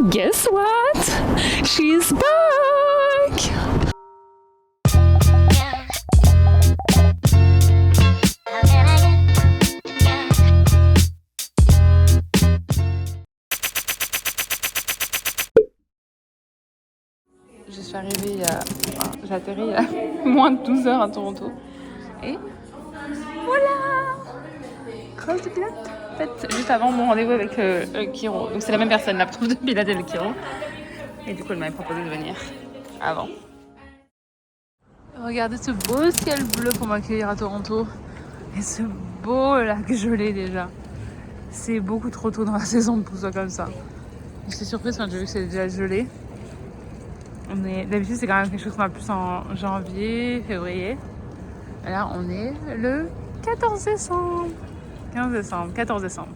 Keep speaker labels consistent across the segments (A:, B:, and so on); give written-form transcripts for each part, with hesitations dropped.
A: Guess what? She's back! Je suis arrivée j'ai atterri il y a moins de 12 heures à Toronto. Et voilà! Cross de pilates. En fait, juste avant mon rendez-vous avec le chiro. Donc c'est la même personne, la prof de pilates et le chiro. Et du coup, elle m'avait proposé de venir avant. Regardez ce beau ciel bleu pour m'accueillir à Toronto. Et ce beau lac gelé déjà. C'est beaucoup trop tôt dans la saison pour ça comme ça. J'étais surprise quand j'ai vu que c'était déjà gelé. D'habitude, c'est quand même quelque chose qu'on a plus en janvier, février. Et là, on est le 14 décembre. 14 décembre.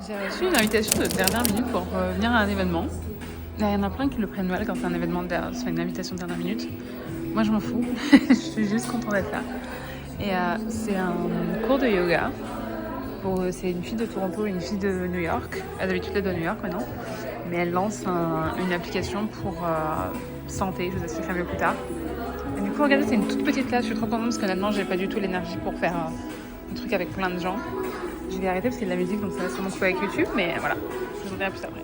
A: J'ai reçu une invitation de dernière minute pour venir à un événement. Il y en a plein qui le prennent mal quand c'est un événement, c'est une invitation de dernière minute. Moi, je m'en fous. Je suis juste contente d'être là. Et c'est un cours de yoga. C'est une fille de Toronto et une fille de New York. Elle d'habitude est de New York maintenant. Mais elle lance une application pour santé. Je vous expliquerai mieux plus tard. Et du coup, regardez, c'est une toute petite classe. Je suis trop contente parce qu'honnêtement, j'ai pas du tout l'énergie pour faire un truc avec plein de gens. Je vais arrêter parce qu'il y a de la musique, donc ça va sûrement couper avec YouTube. Mais voilà, je vous en dirai plus après.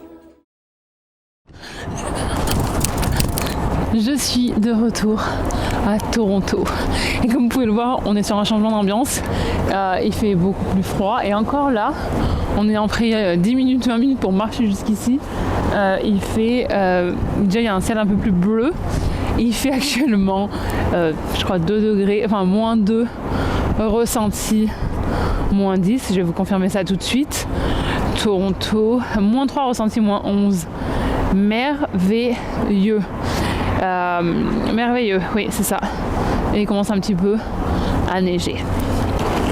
A: Je suis de retour à Toronto et comme vous pouvez le voir, on est sur un changement d'ambiance. Il fait beaucoup plus froid et encore là, on est en près 10 minutes, 20 minutes pour marcher jusqu'ici. Il fait, déjà il y a un ciel un peu plus bleu. Il fait actuellement, je crois 2 degrés, enfin moins 2 ressenti, moins 10. Je vais vous confirmer ça tout de suite. Toronto, moins 3 ressenti, moins 11. Merveilleux. Merveilleux, oui c'est ça. Et il commence un petit peu à neiger.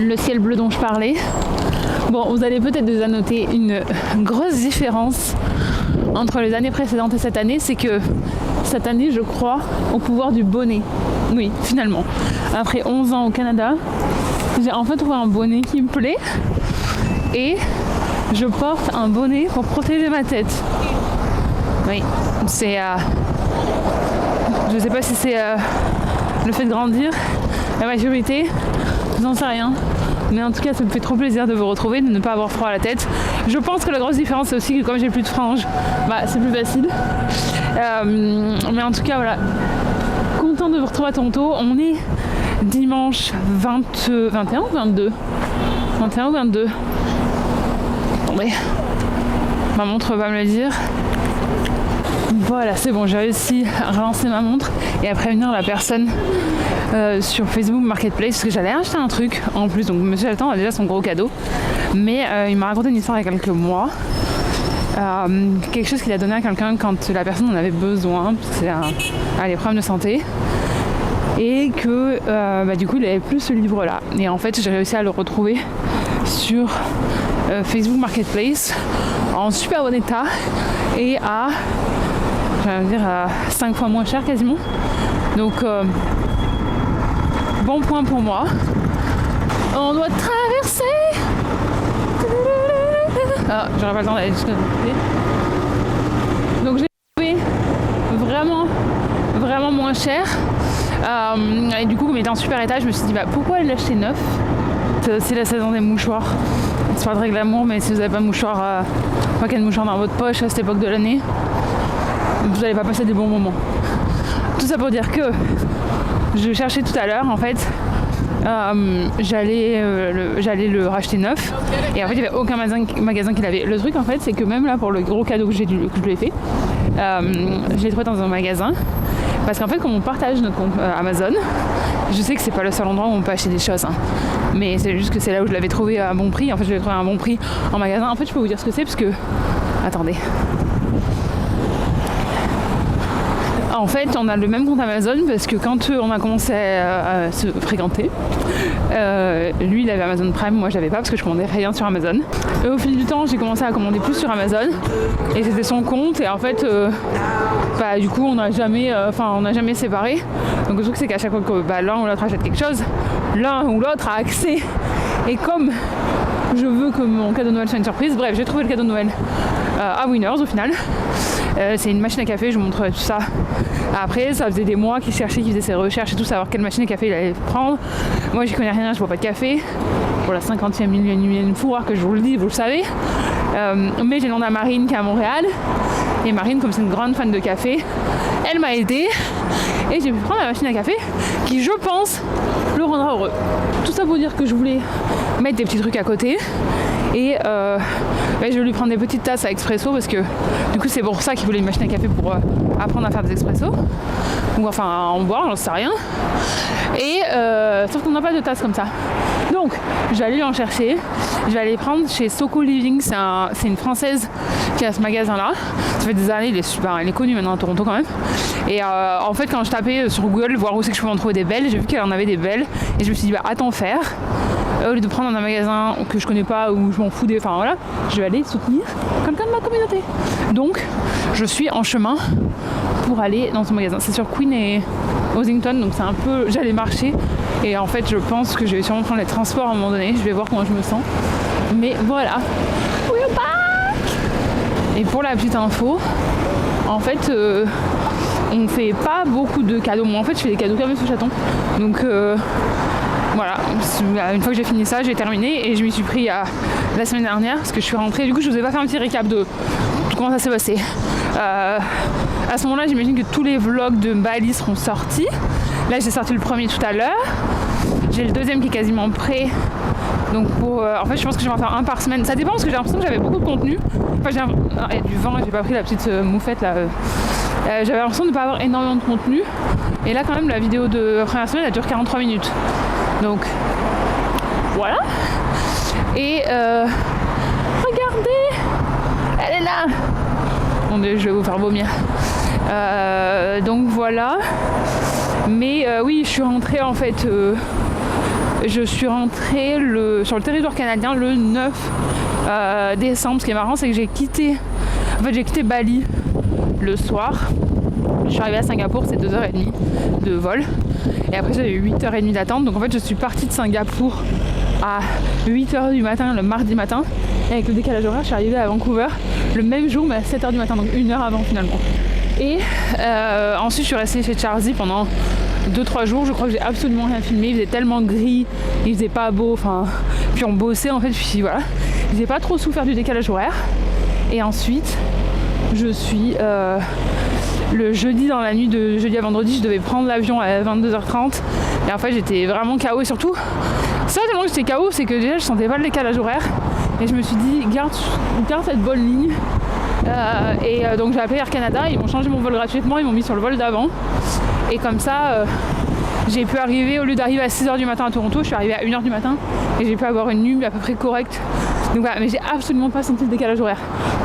A: Le ciel bleu dont je parlais. Bon, vous allez peut-être déjà noter une grosse différence entre les années précédentes et cette année, c'est que cette année je crois au pouvoir du bonnet. Oui, finalement. Après 11 ans au Canada, j'ai enfin trouvé un bonnet qui me plaît et je porte un bonnet pour protéger ma tête. Oui, c'est... je sais pas si c'est le fait de grandir, la maturité, j'en sais rien. Mais en tout cas, ça me fait trop plaisir de vous retrouver, de ne pas avoir froid à la tête. Je pense que la grosse différence, c'est aussi que comme j'ai plus de franges, c'est plus facile. Mais en tout cas, voilà. Content de vous retrouver à Toronto. On est dimanche 21 ou 22 21 ou 22. Attendez. Ma montre va me le dire. Voilà, c'est bon, j'ai réussi à relancer ma montre et à prévenir la personne sur Facebook Marketplace parce que j'allais acheter un truc en plus. Donc Monsieur Altan a déjà son gros cadeau, mais il m'a raconté une histoire il y a quelques mois. Quelque chose qu'il a donné à quelqu'un quand la personne en avait besoin, parce que c'est des problèmes de santé. Et que du coup il avait plus ce livre là. Et en fait j'ai réussi à le retrouver sur Facebook Marketplace en super bon état et à 5 fois moins cher quasiment. Donc bon point pour moi. On doit traverser. J'aurais pas le temps d'aller jusqu'à côté. Donc j'ai trouvé vraiment moins cher. Et du coup comme il était en super état, je me suis dit pourquoi l'acheter neuf. C'est aussi la saison des mouchoirs. C'est pas très glamour, mais si vous n'avez pas de mouchoir, pas qu'un mouchoir dans votre poche à cette époque de l'année, vous n'allez pas passer des bons moments. Tout ça pour dire que je cherchais tout à l'heure en fait, j'allais le racheter neuf et en fait il n'y avait aucun magasin qui l'avait. Le truc en fait c'est que même là pour le gros cadeau que je lui ai fait, je l'ai trouvé dans un magasin parce qu'en fait comme on partage notre compte Amazon, je sais que c'est pas le seul endroit où on peut acheter des choses, mais c'est juste que c'est là où je l'avais trouvé à un bon prix. En fait je l'ai trouvé à un bon prix en magasin. En fait je peux vous dire ce que c'est parce que attendez. En fait, on a le même compte Amazon parce que quand on a commencé à se fréquenter, lui il avait Amazon Prime, moi je l'avais pas parce que je commandais rien sur Amazon. Et au fil du temps, j'ai commencé à commander plus sur Amazon et c'était son compte et en fait, du coup, on n'a jamais séparé. Donc le truc c'est qu'à chaque fois que l'un ou l'autre achète quelque chose, l'un ou l'autre a accès. Et comme je veux que mon cadeau de Noël soit une surprise, bref, j'ai trouvé le cadeau de Noël à Winners au final. C'est une machine à café, je vous montrerai tout ça après. Ça faisait des mois qu'il cherchait, qu'il faisait ses recherches et tout, savoir quelle machine à café il allait prendre. Moi j'y connais rien, je bois pas de café. Pour la 50e millionième fois que je vous le dis, vous le savez. Mais j'ai demandé à Marine qui est à Montréal. Et Marine, comme c'est une grande fan de café, elle m'a aidée. Et j'ai pu prendre la machine à café qui, je pense, le rendra heureux. Tout ça pour dire que je voulais mettre des petits trucs à côté. Et je vais lui prendre des petites tasses à expresso parce que du coup c'est pour ça qu'il voulait une machine à café pour apprendre à faire des expressos. Ou enfin à en boire, j'en sais rien. Et sauf qu'on n'a pas de tasses comme ça. Donc je vais aller en chercher. Je vais aller prendre chez Soko Living, c'est une française qui a ce magasin là. Ça fait des années, il est connu maintenant à Toronto quand même. Et en fait quand je tapais sur Google voir où c'est que je pouvais en trouver des belles, j'ai vu qu'elle en avait des belles. Et je me suis dit à t'en faire. Au lieu de prendre dans un magasin que je connais pas ou je m'en fous enfin voilà, je vais aller soutenir quelqu'un de ma communauté. Donc je suis en chemin pour aller dans ce magasin. C'est sur Queen et Ossington, donc c'est un peu, j'allais marcher et en fait je pense que je vais sûrement prendre les transports à un moment donné. Je vais voir comment je me sens. Mais voilà, we're back. Et pour la petite info, en fait on fait pas beaucoup de cadeaux. Moi en fait je fais des cadeaux comme ce chaton. Donc voilà, une fois que j'ai fini ça, j'ai terminé et je m'y suis pris la semaine dernière parce que je suis rentrée. Du coup, je vous ai pas fait un petit récap de comment ça s'est passé. À ce moment-là, j'imagine que tous les vlogs de Bali seront sortis. Là, j'ai sorti le premier tout à l'heure. J'ai le deuxième qui est quasiment prêt. Donc en fait, je pense que je vais en faire un par semaine. Ça dépend parce que j'ai l'impression que j'avais beaucoup de contenu. Enfin, il y a du vent, j'ai pas pris la petite moufette là. J'avais l'impression de ne pas avoir énormément de contenu. Et là, quand même, la vidéo de la première semaine, elle dure 43 minutes. Donc voilà. Et regardez, elle est là. Mon Dieu, je vais vous faire vomir. Donc voilà. Mais oui, je suis rentrée en fait. Je suis rentrée sur le territoire canadien le 9 décembre. Ce qui est marrant, c'est que j'ai quitté Bali le soir. Je suis arrivée à Singapour, c'est 2h30 de vol. Et après j'avais 8h30 d'attente. Donc en fait je suis partie de Singapour à 8h du matin le mardi matin. Et avec le décalage horaire, je suis arrivée à Vancouver le même jour mais à 7h du matin, donc 1 heure avant finalement. Et ensuite je suis restée chez Charzy pendant 2-3 jours. Je crois que j'ai absolument rien filmé. Il faisait tellement gris, il faisait pas beau. Puis on bossait en fait, puis voilà. J'ai pas trop souffert du décalage horaire. Et ensuite je suis... le jeudi dans la nuit de jeudi à vendredi, je devais prendre l'avion à 22h30 et en fait j'étais vraiment KO et surtout ça tellement que j'étais KO c'est que déjà je sentais pas le décalage horaire et je me suis dit garde cette bonne ligne donc j'ai appelé Air Canada, ils m'ont changé mon vol gratuitement, ils m'ont mis sur le vol d'avant et comme ça j'ai pu arriver, au lieu d'arriver à 6h du matin à Toronto, je suis arrivée à 1h du matin et j'ai pu avoir une nuit à peu près correcte. Donc voilà, mais j'ai absolument pas senti le décalage horaire.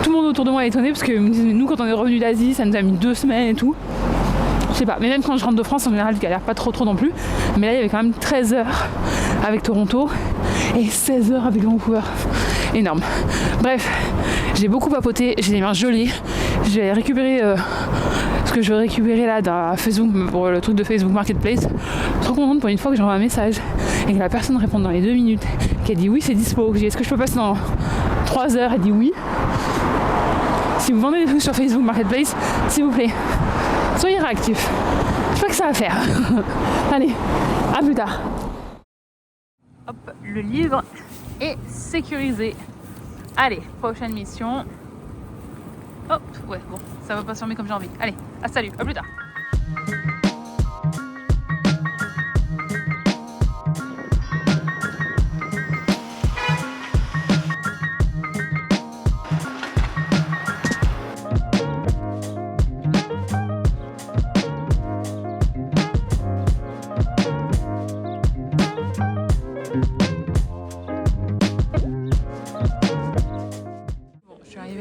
A: Tout le monde autour de moi est étonné parce que nous quand on est revenu d'Asie, ça nous a mis 2 semaines et tout. Je sais pas, mais même quand je rentre de France en général je galère pas trop non plus. Mais là il y avait quand même 13 heures avec Toronto et 16 heures avec Vancouver. Énorme. Bref, j'ai beaucoup papoté, j'ai les mains gelées. J'ai récupéré ce que je veux récupérer là dans Facebook pour le truc de Facebook Marketplace. Je suis trop contente pour une fois que j'envoie un message et que la personne répond dans les 2 minutes, qu'elle dit oui c'est dispo. Je dis est-ce que je peux passer dans 3 heures? Elle dit oui. Si vous vendez des trucs sur Facebook Marketplace, s'il vous plaît, soyez réactifs. Je sais pas que ça à faire. Allez, à plus tard. Hop, le livre est sécurisé. Allez, prochaine mission. Hop, ouais, bon, ça va pas se fermer comme j'ai envie. Allez, salut, à plus tard.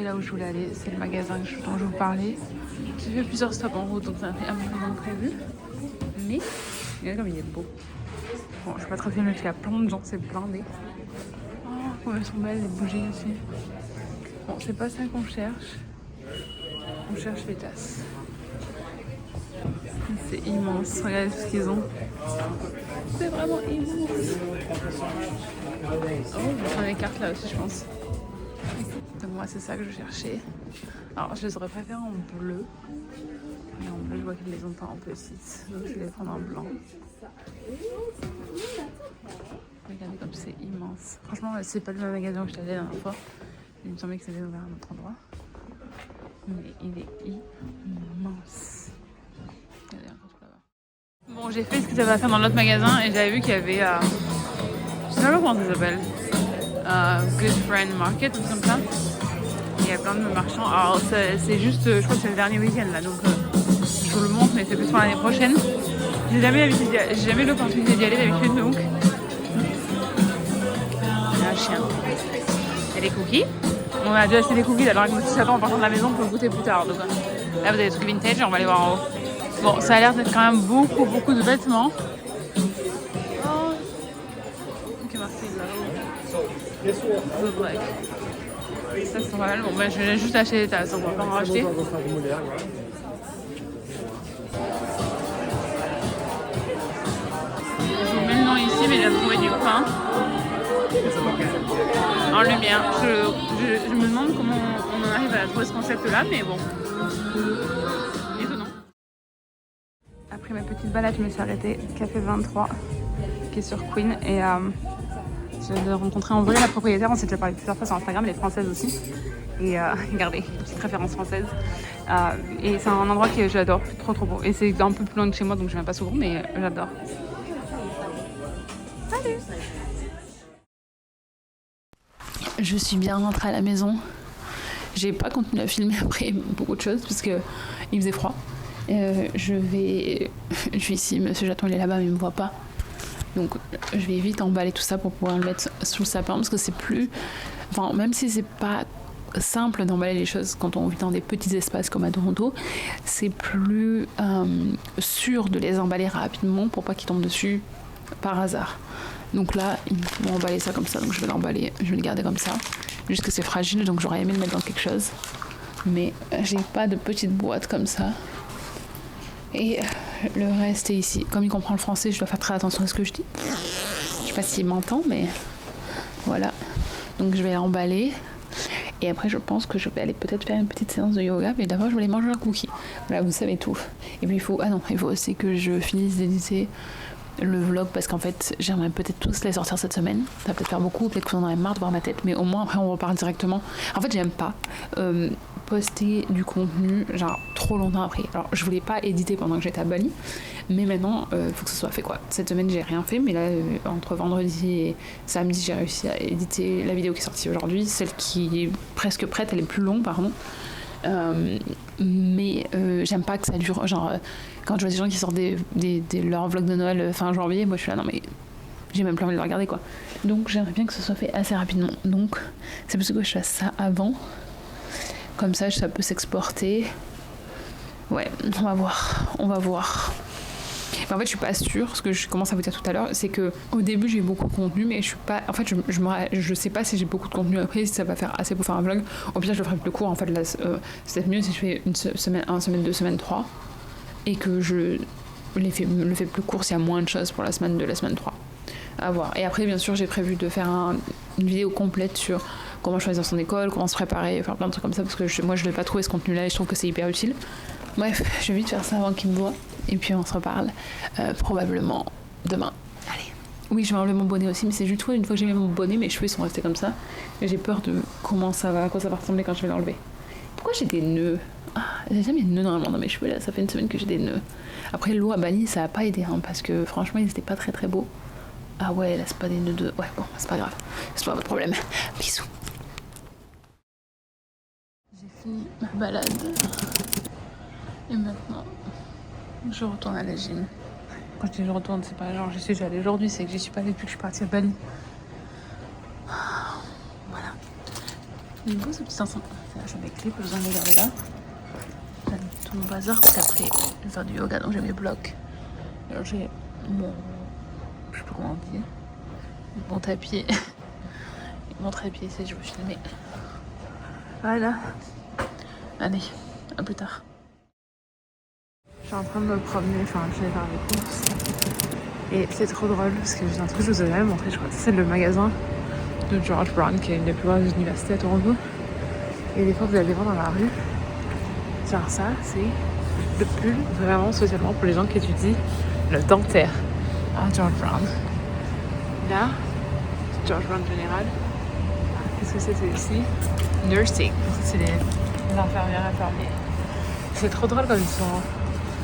A: Là où je voulais aller, c'est le magasin dont je vous parlais. J'ai fait plusieurs stops en route, donc ça a fait un peu moins que prévu. Mais, regardez comme il est beau. Bon, je vais pas trop filmer parce qu'il y a plein de gens, c'est blindé. Oh, comme elles sont belles les bougies aussi. Bon, c'est pas ça qu'on cherche. On cherche les tasses. C'est immense, regardez tout ce qu'ils ont. C'est vraiment immense. Oh, je vais prendre les cartes là aussi, je pense. Donc moi, c'est ça que je cherchais. Alors, je les aurais préférées en bleu. Mais en bleu, je vois qu'ils les ont pas en petites. Donc, je vais les prendre en blanc. Regardez comme c'est immense. Franchement, c'est pas le même magasin où je suis allée la dernière fois. Il me semblait que c'était ouvert à un autre endroit. Mais il est immense. Regardez encore tout là-bas. Bon, j'ai fait ce que j'avais à faire dans l'autre magasin et j'avais vu qu'il y avait... je sais pas comment ça s'appelle. Good Friend Market ou comme ça. Il y a plein de marchands. Alors c'est juste, je crois que c'est le dernier week-end là, donc je vous le montre, mais c'est plus pour l'année prochaine. J'ai jamais eu l'opportunité d'y aller d'habitude, donc. Il y a un chien. Et des cookies. On a déjà acheté des cookies, alors si j'attends en partant de la maison pour le goûter plus tard. Donc là vous avez des trucs vintage, on va aller voir en haut. Bon, ça a l'air d'être quand même beaucoup de vêtements. Oh, ok, merci là. The Black. Ça c'est pas mal. Bon, ben je vais juste acheter des tasses, on va pas en racheter. Je vous mets le nom ici, mais j'ai trouvé du pain en lumière. Je me demande comment on en arrive à trouver ce concept-là, mais bon. Étonnant. Après ma petite balade, je me suis arrêtée Café 23, qui est sur Queen, et j'ai rencontré en vrai la propriétaire. On s'est déjà parlé plusieurs fois sur Instagram, elle est française aussi. Et regardez, petite référence française. Et c'est un endroit que j'adore, trop beau. Et c'est un peu plus loin de chez moi, donc je viens pas souvent, mais j'adore. Salut! Je suis bien rentrée à la maison. J'ai pas continué à filmer après beaucoup de choses parce que il faisait froid. Je suis ici, monsieur Jaton il est là-bas mais il me voit pas. Donc je vais vite emballer tout ça pour pouvoir le mettre sous le sapin parce que c'est plus... Enfin, même si c'est pas simple d'emballer les choses quand on vit dans des petits espaces comme à Toronto, c'est plus sûr de les emballer rapidement pour pas qu'ils tombent dessus par hasard. Donc là, ils vont emballer ça comme ça, donc je vais l'emballer, je vais le garder comme ça. Juste que c'est fragile, donc j'aurais aimé le mettre dans quelque chose. Mais j'ai pas de petite boîte comme ça. Et le reste est ici. Comme il comprend le français, je dois faire très attention à ce que je dis. Je sais pas s'il m'entend, mais voilà. Donc je vais l'emballer. Et après, je pense que je vais aller peut-être faire une petite séance de yoga. Mais d'abord, je vais aller manger un cookie. Voilà, vous savez tout. Et puis il faut aussi que je finisse d'éditer le vlog parce qu'en fait j'aimerais peut-être tous les sortir cette semaine. Ça va peut-être faire beaucoup, peut-être que vous en avez marre de voir ma tête, mais au moins après on repart directement. En fait j'aime pas poster du contenu genre trop longtemps après. Alors je voulais pas éditer pendant que j'étais à Bali, mais maintenant faut que ce soit fait quoi. Cette semaine j'ai rien fait, mais là entre vendredi et samedi j'ai réussi à éditer la vidéo qui est sortie aujourd'hui, celle qui est presque prête, elle est plus longue pardon. Mais j'aime pas que ça dure genre quand je vois des gens qui sortent leurs vlogs de Noël fin janvier, moi je suis là non mais j'ai même plus envie de le regarder quoi. Donc j'aimerais bien que ce soit fait assez rapidement, donc c'est possible que je fasse ça avant, comme ça ça peut s'exporter. Ouais, on va voir. Mais en fait je suis pas sûre, ce que je commence à vous dire tout à l'heure, c'est que au début j'ai eu beaucoup de contenu, mais je suis pas, en fait je sais pas si j'ai beaucoup de contenu après, si ça va faire assez pour faire un vlog. Au pire je le ferai plus court en fait, là c'est mieux si je fais une semaine 1, semaine 2, semaine 3 et que je le fais plus court s'il y a moins de choses pour la semaine 2, la semaine 3 à voir. Et après bien sûr j'ai prévu de faire une vidéo complète sur comment choisir son école, comment se préparer, faire plein de trucs comme ça parce que moi je l'ai pas trouvé ce contenu là et je trouve que c'est hyper utile. Bref, je vais vite faire ça avant qu'il me voie. Et puis on se reparle probablement demain. Allez. Oui, je vais enlever mon bonnet aussi, mais c'est juste une fois que j'ai mis mon bonnet, mes cheveux sont restés comme ça. Et j'ai peur de à quoi ça va ressembler quand je vais l'enlever. Pourquoi j'ai des nœuds? J'ai jamais de nœuds normalement dans mes cheveux là, ça fait une semaine que j'ai des nœuds. Après l'eau à Bali, ça a pas aidé, hein, parce que franchement, ils étaient pas très beaux. Ah ouais, là c'est pas des nœuds de... Ouais, bon, c'est pas grave. C'est pas votre problème. Bisous. J'ai fini ma balade. Et maintenant, je retourne à la gym. Quand je dis je retourne, c'est pas genre j'y suis déjà allée aujourd'hui, c'est que j'y suis pas allée depuis que je suis partie à Bali. Voilà. Il est beau ce petit ensemble. C'est la chambre des clés, que je viens de garder là. tout mon bazar parce qu'après je vais faire du yoga donc j'ai mes blocs. Alors j'ai mon... je sais pas comment on dit. Mon tapis. Mon trépied, c'est je veux filmer. Voilà. Allez, à plus tard. Je suis en train de me promener, enfin je vais faire mes courses. Et c'est trop drôle parce que j'ai un truc que je vous avais montré, je crois. C'est le magasin de George Brown qui est une des plus grandes universités à Toronto. Et des fois vous allez voir dans la rue. Genre ça, c'est le pull vraiment socialement pour les gens qui étudient le dentaire à George Brown. Là, George Brown général. Qu'est-ce que c'est ici? Nursing. C'est les infirmières infirmiers. C'est trop drôle comme ils sont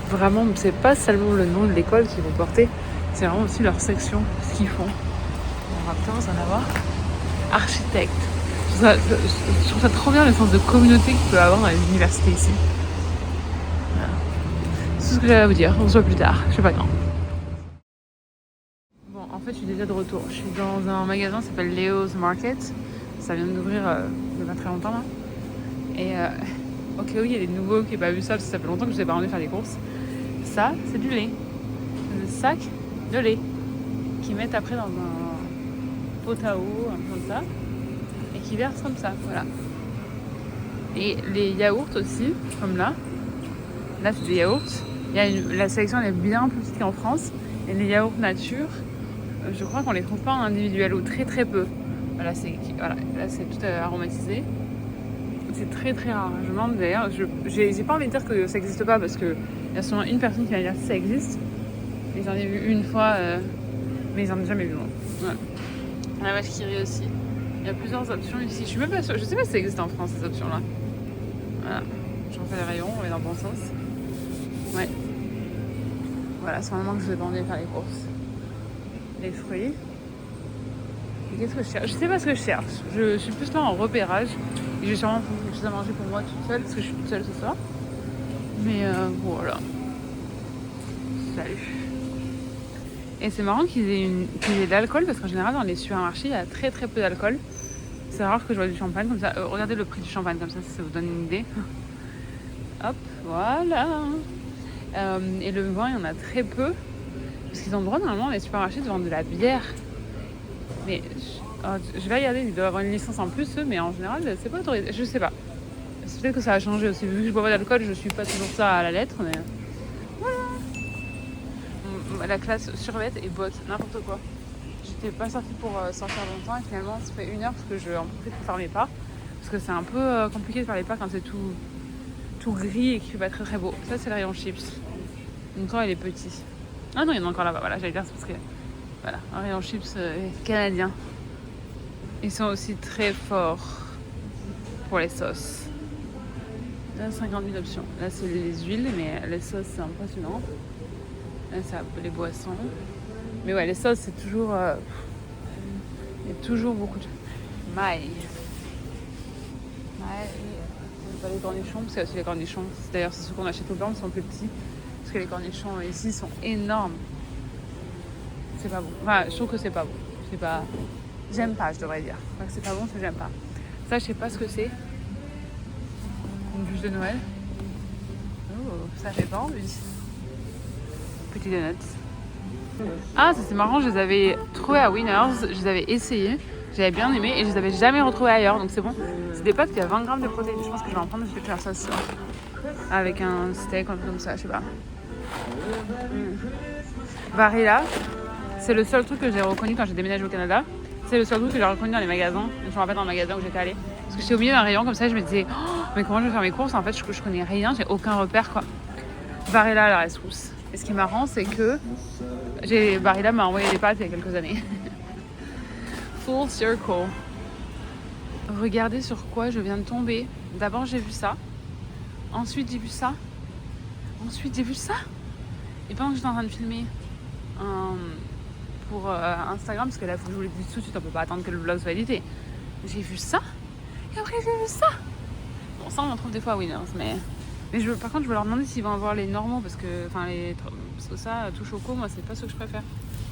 A: vraiment. C'est pas seulement le nom de l'école qu'ils vont porter, c'est vraiment aussi leur section, ce qu'ils font. On va peut-être en avoir. Architecte. Je trouve ça trop bien le sens de communauté qu'il peut avoir dans les universités ici. Voilà. C'est tout ce que j'avais à vous dire. On se voit plus tard. Je sais pas quand. Bon, en fait, je suis déjà de retour. Je suis dans un magasin qui s'appelle Leo's Market. Ça vient d'ouvrir il n'y a pas très longtemps là. Et au cas où il y a des nouveaux qui n'ont pas vu ça, parce que ça fait longtemps que je ne sais pas emmener faire des courses. Ça, c'est du lait. Le sac de lait. Qu'ils mettent après dans un pot à eau, un peu comme ça. Et qui versent comme ça, voilà. Et les yaourts aussi, comme là. Là, c'est des yaourts. La sélection elle est bien plus petite qu'en France. Et les yaourts nature, je crois qu'on les trouve pas en individuel ou très très peu. Là, c'est tout aromatisé. C'est très très rare. Je me demande d'ailleurs, j'ai pas envie de dire que ça n'existe pas parce qu'il y a sûrement une personne qui va dire que ça existe. Et j'en ai vu une fois, mais j'en ai jamais vu moi. Ouais. La vache qui rit aussi. Il y a plusieurs options ici. Je suis même pas sûre. Je sais pas si ça existe en France ces options là. Voilà. Je refais les rayons, on est dans le bon sens. Ouais. Voilà, c'est un moment que je vais demander faire les courses. Les fruits. Et qu'est-ce que je cherche? Je sais pas ce que je cherche. Je suis plus là en repérage. Et j'ai sûrement quelque chose à manger pour moi toute seule parce que je suis toute seule ce soir. Mais voilà. Salut. Et c'est marrant qu'ils aient de l'alcool parce qu'en général dans les supermarchés il y a très très peu d'alcool. C'est rare que je vois du champagne comme ça. Regardez le prix du champagne comme ça vous donne une idée. Hop, voilà. Et le vin il y en a très peu. Parce qu'ils ont le droit normalement les supermarchés de vendre de la bière. Mais je vais regarder, ils doivent avoir une licence en plus eux, mais en général c'est pas autorisé. Je sais pas. C'est peut-être que ça a changé aussi. Vu que je bois pas d'alcool, je suis pas toujours ça à la lettre, mais voilà. La classe survêt et bottes, n'importe quoi. J'étais pas sortie pour sortir longtemps et finalement ça fait 1 heure parce que j'en profite pour faire mes pas. Parce que c'est un peu compliqué de faire les pas quand c'est tout gris et qu'il fait pas très très beau. Ça c'est le rayon chips. Donc il est petit. Ah non, il y en a encore là-bas. Voilà, j'allais dire c'est parce que voilà, un rayon chips canadien. Ils sont aussi très forts pour les sauces. Là, 50 000 options. Là, c'est les huiles, mais les sauces, c'est impressionnant. Là, c'est les boissons. Mais ouais, les sauces, c'est toujours... il y a toujours beaucoup de... Maïs. Pas les cornichons, parce qu'il y a aussi les cornichons. D'ailleurs, c'est ceux qu'on achète au blanc, ils sont plus petits. Parce que les cornichons, ici, sont énormes. C'est pas bon. Enfin, je trouve que c'est pas bon. C'est pas... J'aime pas, je devrais dire. Enfin, c'est pas bon, c'est j'aime pas. Ça, je sais pas ce que c'est. Une bûche de Noël. Oh, ça fait pas envie. Petit donuts. Ah, ça c'est marrant, je les avais trouvés à Winners, je les avais essayés, j'avais bien aimé et je les avais jamais retrouvés ailleurs, donc c'est bon. C'est des pâtes qui a 20 grammes de protéines, je pense que je vais en prendre, je vais faire ça ce soir. Avec un steak, un peu comme ça, je sais pas. Barilla, c'est le seul truc que j'ai reconnu quand j'ai déménagé au Canada. C'est le seul truc que j'ai reconnu dans les magasins. Je me rappelle dans le magasin où j'étais allée. Parce que j'étais au milieu d'un rayon comme ça, je me disais, oh, mais comment je vais faire mes courses? En fait, je connais rien, j'ai aucun repère quoi. Barilla, la rescousse. Et ce qui est marrant, c'est que Barilla m'a envoyé des pâtes il y a quelques années. Full circle. Regardez sur quoi je viens de tomber. D'abord, j'ai vu ça. Ensuite, j'ai vu ça. Ensuite, j'ai vu ça. Et pendant que j'étais en train de filmer pour Instagram, parce que là, il faut que je vous le dise tout de suite, on peut pas attendre que le vlog soit édité. J'ai vu ça. Et après, j'ai vu ça. Bon, ça, on en trouve des fois à Winners, mais par contre, je veux leur demander s'ils vont avoir les normaux, parce que ça, tout choco, moi, c'est pas ce que je préfère.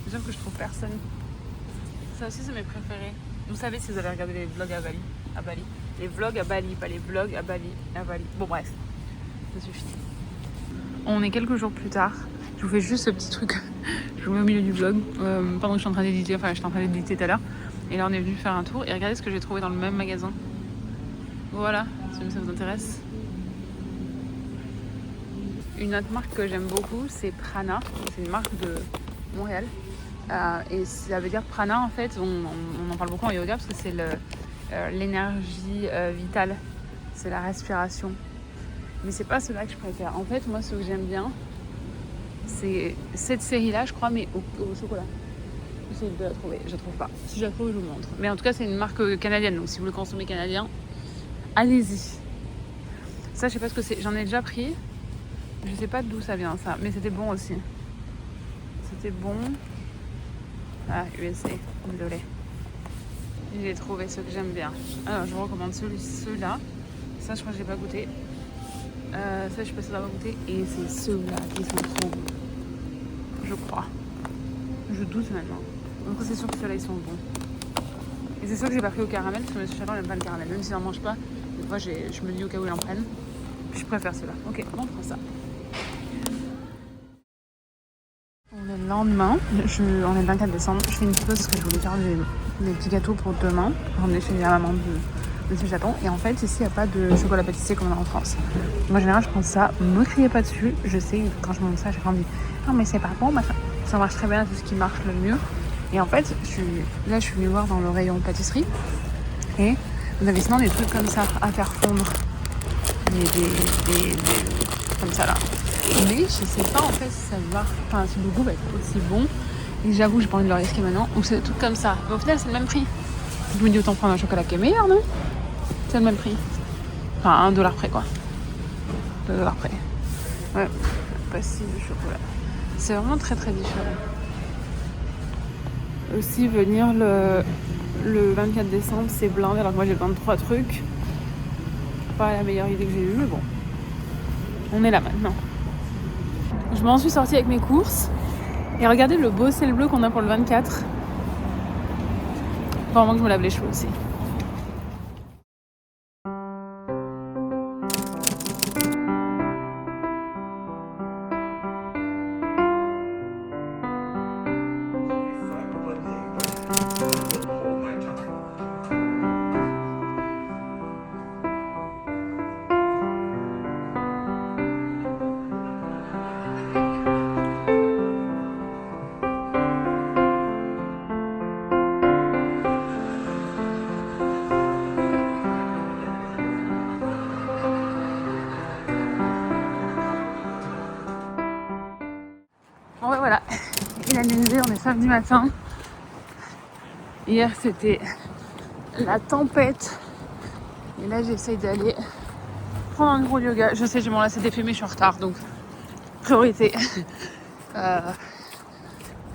A: C'est sûr que je trouve personne. Ça aussi, c'est mes préférés. Vous savez si vous allez regarder les vlogs à Bali. Les vlogs à Bali, pas les vlogs à Bali. Bon, bref, ça suffit. On est quelques jours plus tard. Je vous fais juste ce petit truc. Je vous mets au milieu du vlog pendant que je suis en train d'éditer. Enfin, j'étais en train d'éditer tout à l'heure. Et là, on est venu faire un tour. Et regardez ce que j'ai trouvé dans le même magasin. Voilà, si ça vous intéresse. Une autre marque que j'aime beaucoup, c'est Prana. C'est une marque de Montréal. Et ça veut dire Prana, en fait, on en parle beaucoup en yoga parce que c'est l'énergie vitale. C'est la respiration. Mais c'est pas cela que je préfère. En fait, moi, ce que j'aime bien, c'est cette série-là, je crois, mais au chocolat. J'essaie de la trouver, je la trouve pas. Si je la trouve, je vous montre. Mais en tout cas, c'est une marque canadienne, donc si vous le consommez canadien, allez-y. Ça, je sais pas ce que c'est. J'en ai déjà pris. Je sais pas d'où ça vient, ça. Mais c'était bon aussi. C'était bon. Ah, USA. Désolée. J'ai trouvé ce que j'aime bien. Alors, je vous recommande ceux-là. Ça, je crois que je l'ai pas goûté. Ça, je suis pas sûre d'avoir goûté. Et c'est ceux-là qui sont trop bons. Je crois. Je doute maintenant. Donc, c'est sûr que ceux-là, ils sont bons. Et c'est sûr que j'ai pas pris au caramel parce que M. Chalon n'aime pas le caramel. Même s'il n'en mange pas, des fois, je me dis au cas où il en prenne. Je préfère ceux-là. Ok, on prend ça. On est le lendemain. On est le 24 décembre. Je fais une petite pause parce que je voulais faire des petits gâteaux pour demain. Pour emmener chez la maman de M. Chaton. Et en fait, ici, il n'y a pas de chocolat pâtissier comme on a en France. Moi, en général, je prends ça. Ne me criez pas dessus. Je sais, quand je montre ça, j'ai pas envie. Non, mais c'est pas bon. Ça marche très bien. C'est ce qui marche le mieux. Et en fait, je suis venue voir dans le rayon pâtisserie. Et vous avez sinon des trucs comme ça à faire fondre. Des comme ça là. Mais je sais pas en fait si ça va. Enfin, si le goût va être aussi bon. Et j'avoue, j'ai pas envie de le risquer maintenant. Donc c'est des trucs comme ça. Mais au final, c'est le même prix. Je me dis autant prendre un chocolat qui est meilleur, non? C'est le même prix. Enfin, $1 près quoi. $2 près. Ouais, pastille de chocolat. C'est vraiment très très différent. Aussi venir le 24 décembre, c'est blindé alors que moi j'ai besoin de 3 trucs. Pas la meilleure idée que j'ai eue, mais bon. On est là maintenant. Je m'en suis sortie avec mes courses. Et regardez le beau ciel bleu qu'on a pour le 24. Faut vraiment que je me lave les cheveux aussi. Bon ouais voilà, il a neigé, on est samedi matin. Hier c'était la tempête. Et là j'essaye d'aller prendre un gros yoga. Je sais, je m'en lasse des films, mais je suis en retard donc priorité. Je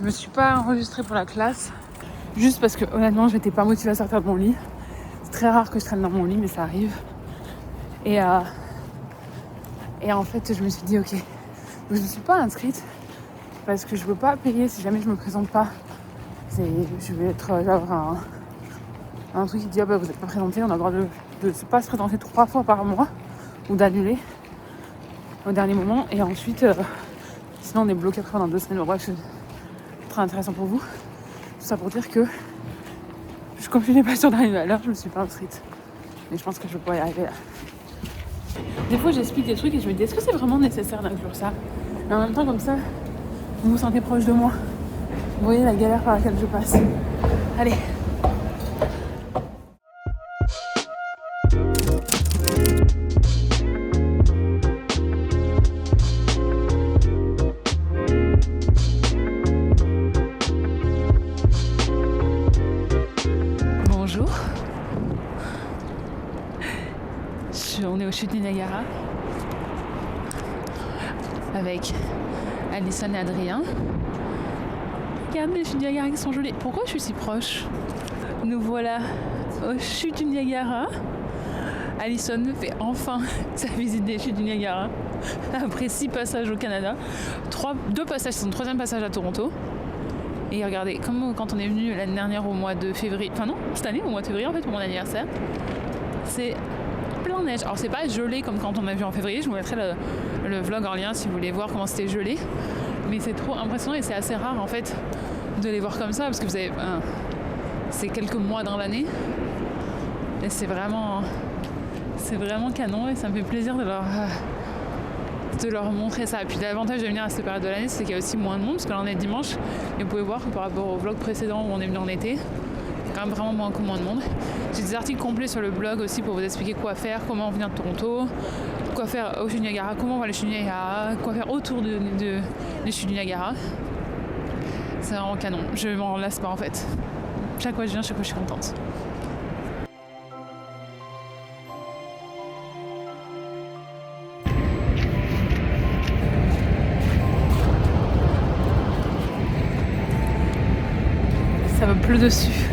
A: me suis pas enregistrée pour la classe. Juste parce que honnêtement j'étais pas motivée à sortir de mon lit. C'est très rare que je traîne dans mon lit mais ça arrive. Et en fait je me suis dit ok, je me suis pas inscrite. Parce que je veux pas payer si jamais je me présente pas. Je vais avoir un truc qui dit vous n'êtes pas présenté, on a le droit de pas se présenter 3 fois par mois ou d'annuler au dernier moment et ensuite sinon on est bloqué après pendant 2 semaines. Bref, c'est très intéressant pour vous. Tout ça pour dire que comme je n'ai pas sûre d'arriver à l'heure, je me suis pas inscrite. Mais je pense que je pourrais y arriver là. Des fois j'explique des trucs et je me dis est-ce que c'est vraiment nécessaire d'inclure ça? Mais en même temps comme ça vous vous sentez proche de moi. Vous voyez la galère par laquelle je passe. Allez. Bonjour. On est au chutes du Niagara. Avec Alison et Adrien. Regardez les chutes du Niagara qui sont jolies. Pourquoi je suis si proche? Nous voilà aux chutes du Niagara. Alison fait enfin sa visite des chutes du Niagara. Après 6 passages au Canada. 2 passages, c'est son 3e passage à Toronto. Et regardez, comme quand on est venu l'année dernière au mois de février. Enfin non, cette année au mois de février en fait pour mon anniversaire. C'est plein neige. Alors c'est pas gelé comme quand on a vu en février, je vous mettrai le vlog en lien si vous voulez voir comment c'était gelé. Mais c'est trop impressionnant et c'est assez rare en fait de les voir comme ça parce que vous avez... c'est quelques mois dans l'année. Et c'est vraiment canon et ça me fait plaisir de leur montrer ça. Et puis l'avantage de venir à cette période de l'année, c'est qu'il y a aussi moins de monde, parce que là on est dimanche, et vous pouvez voir que par rapport au vlog précédent où on est venu en été, il y a quand même vraiment moins de monde. J'ai des articles complets sur le blog aussi pour vous expliquer quoi faire, comment venir de Toronto, quoi faire au Chutes du Niagara, comment on va les Chutes du Niagara, quoi faire autour des Chutes du Niagara. C'est vraiment canon, je m'en lasse pas en fait. Chaque fois que je viens, chaque fois je suis contente. Ça me pleut dessus.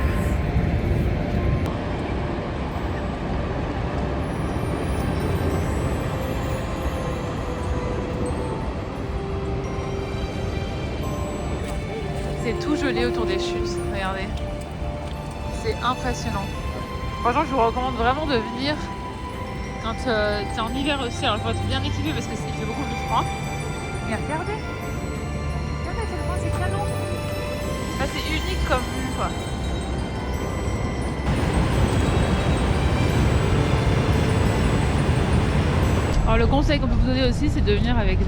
A: C'est tout gelé autour des chutes, regardez. C'est impressionnant. Franchement, je vous recommande vraiment de venir quand c'est en hiver aussi. Alors il faut être bien équipé parce qu'il fait beaucoup plus froid. Mais regardez à quel point c'est canon. Là, c'est unique comme vue, quoi. Alors le conseil qu'on peut vous donner aussi, c'est de venir avec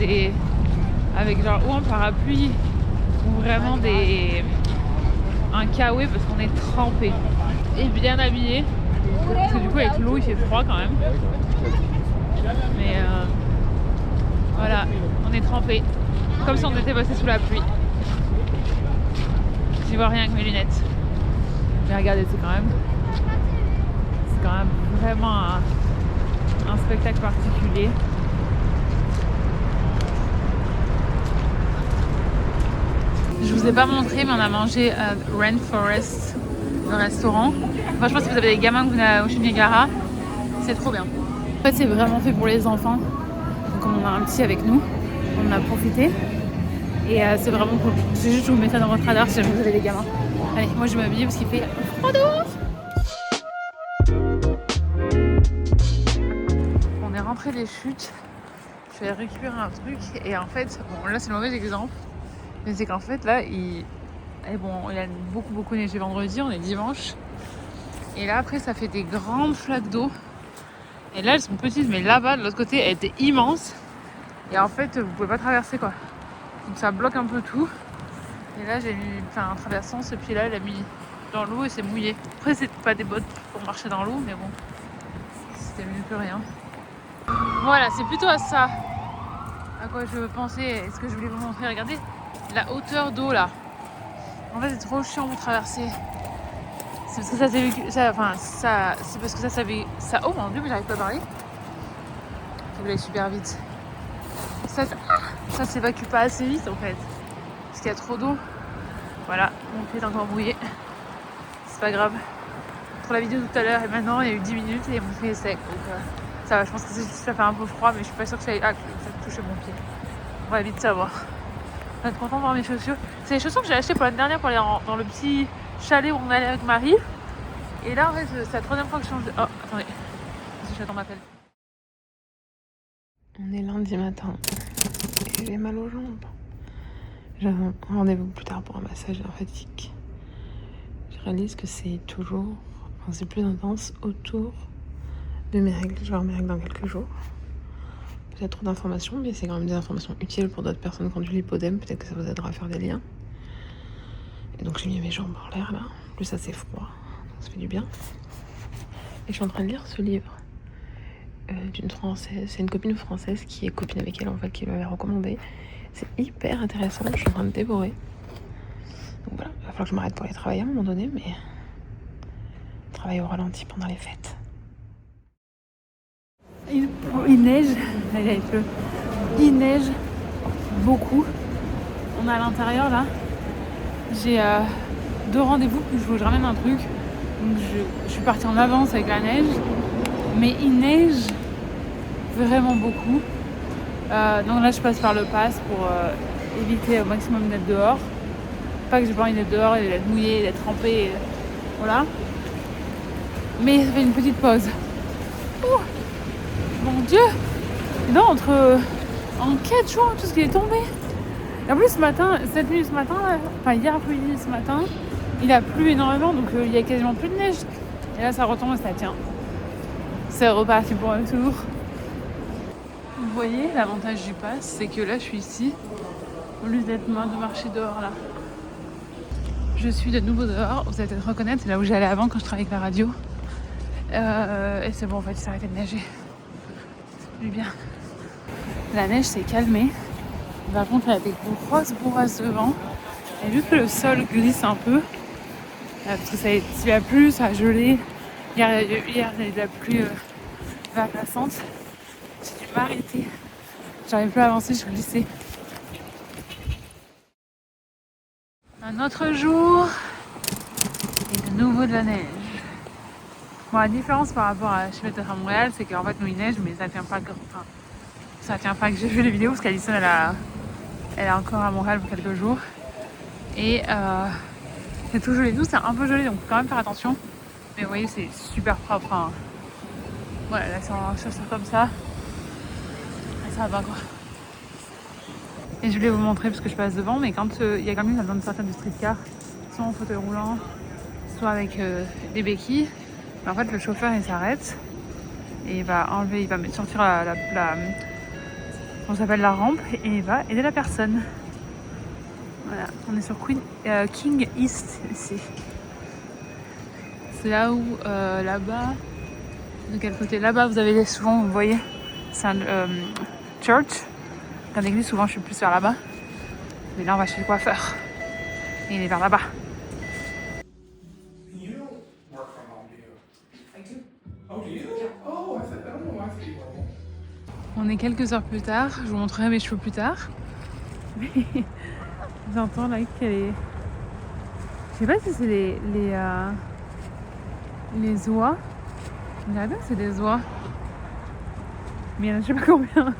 A: genre ou un parapluie ou vraiment un kawaii parce qu'on est trempé et bien habillé. Parce que du coup avec l'eau il fait froid quand même. Mais voilà, on est trempé. Comme si on était passé sous la pluie. J'y vois rien avec mes lunettes. Mais regardez, c'est quand même vraiment un spectacle particulier. Je vous ai pas montré, mais on a mangé à Rainforest, le restaurant. Franchement, si vous avez des gamins que vous venez au Chutes du Niagara, c'est trop bien. En fait, c'est vraiment fait pour les enfants. Donc, comme on a un petit avec nous, on en a profité. Et c'est vraiment cool. C'est juste, je vous mets ça dans votre radar si vous avez des gamins. Allez, moi je vais m'habiller parce qu'il fait froid dehors. On est rentré des chutes. Je vais récupérer un truc. Et en fait, bon, là c'est le mauvais exemple. Mais c'est qu'en fait, là, il a beaucoup neigé vendredi. On est dimanche. Et là, après, ça fait des grandes flaques d'eau. Et là, elles sont petites. Mais là-bas, de l'autre côté, elles étaient immenses. Et en fait, vous pouvez pas traverser, quoi. Donc ça bloque un peu tout. Et là j'ai mis un traversant et puis là elle a mis dans l'eau et c'est mouillé. Après c'est pas des bottes pour marcher dans l'eau mais bon, c'était mieux que rien. Voilà, c'est plutôt à ça à quoi je pensais et ce que je voulais vous montrer. Regardez la hauteur d'eau là. En fait c'est trop chiant pour traverser. C'est parce que ça s'est vécu. C'est parce que ça. Oh mon dieu, mais j'arrive pas à parler. Faut que j'aille super vite. Ça s'évacue pas assez vite en fait. Parce qu'il y a trop d'eau. Voilà, mon pied est encore mouillé. C'est pas grave. Pour la vidéo tout à l'heure et maintenant il y a eu 10 minutes et mon pied est sec. Donc ça va, je pense que ça fait un peu froid mais je suis pas sûre que ça touche mon pied. On va vite savoir. On va être content de voir mes chaussures. C'est les chaussures que j'ai achetées pour l'année dernière pour aller dans le petit chalet où on allait avec Marie. Et là en fait c'est la troisième fois que je change de... Oh attendez, parce que j'attends m'appelle. On est lundi matin et j'ai mal aux jambes. J'ai un rendez-vous plus tard pour un massage lymphatique. Je réalise que c'est plus intense autour de mes règles. Je vais avoir mes règles dans quelques jours. Peut-être trop d'informations, mais c'est quand même des informations utiles pour d'autres personnes qui ont du lipodème. Peut-être que ça vous aidera à faire des liens. Et donc j'ai mis mes jambes en l'air là. En plus ça c'est froid, donc ça fait du bien. Et je suis en train de lire ce livre d'une Française. C'est une copine française qui est copine avec elle en fait, qui m'avait recommandé. C'est hyper intéressant, je suis en train de dévorer. Donc voilà, il va falloir que je m'arrête pour aller travailler à un moment donné, mais travailler au ralenti pendant les fêtes. Il neige, il neige beaucoup. On est à l'intérieur là. J'ai 2 rendez-vous, il faut que je ramène un truc. Donc je suis partie en avance avec la neige, mais il neige vraiment beaucoup. Donc là je passe par le pass pour éviter au maximum d'être dehors. Pas que j'ai pas envie d'être dehors et d'être mouillée, d'être trempée, voilà. Mais ça fait une petite pause. Mon Dieu! Non, en 4 jours, tout ce qui est tombé. Et en plus, ce matin, cette nuit, ce matin, enfin hier après-midi, ce matin, il a plu énormément, donc il y a quasiment plus de neige. Et là, ça retombe et ça tient. C'est reparti pour un tour. Vous voyez, l'avantage du pass, c'est que là, je suis ici, au lieu d'être moi de marcher dehors là. Je suis de nouveau dehors, vous allez peut-être reconnaître, c'est là où j'allais avant quand je travaillais avec la radio. Et c'est bon, en fait, il s'est arrêté de neiger. C'est plus bien. La neige s'est calmée. Par contre, il y a des grosses bourrasques de vent. Et vu que le sol glisse un peu, parce que il a plu, ça a gelé. Hier, il y a eu de la pluie verglaçante. J'ai dû m'arrêter. J'arrivais plus à avancer, je glissais. Un autre jour et de nouveau de la neige. Bon, la différence par rapport à chez à Montréal, c'est qu'en fait nous il neige, mais ça tient pas. Enfin, ça tient pas que j'ai vu les vidéos parce qu'Alison elle est encore à Montréal pour quelques jours et c'est tout gelé. Nous c'est un peu gelé donc faut quand même faire attention. Mais vous voyez c'est super propre. Hein. Voilà, là c'est en chaussures comme ça. Et ça va quoi. Et je voulais vous montrer parce que je passe devant, mais quand il y a quand même besoin de sortir du streetcar, soit en fauteuil roulant, soit avec des béquilles, en fait le chauffeur il s'arrête et il va sortir on s'appelle la rampe et il va aider la personne. Voilà, on est sur King East ici. C'est là où là-bas, de quel côté? Là-bas vous avez souvent, vous voyez, c'est un church. Dans l'église, souvent je suis plus vers là-bas. Mais là, on va chez le coiffeur. Et il est vers là-bas. On est quelques heures plus tard. Je vous montrerai mes cheveux plus tard. Mais j'entends là qu'elle est... Je sais pas si c'est les oies. On dirait bien que c'est des oies. Mais il y en a je sais pas combien.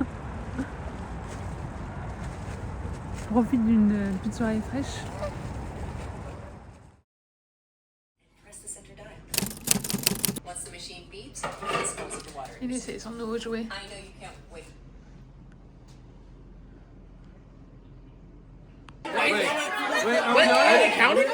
A: Je profite d'une petite soirée fraîche. Il essaie son nouveau jouet.
B: Wait, are they counting?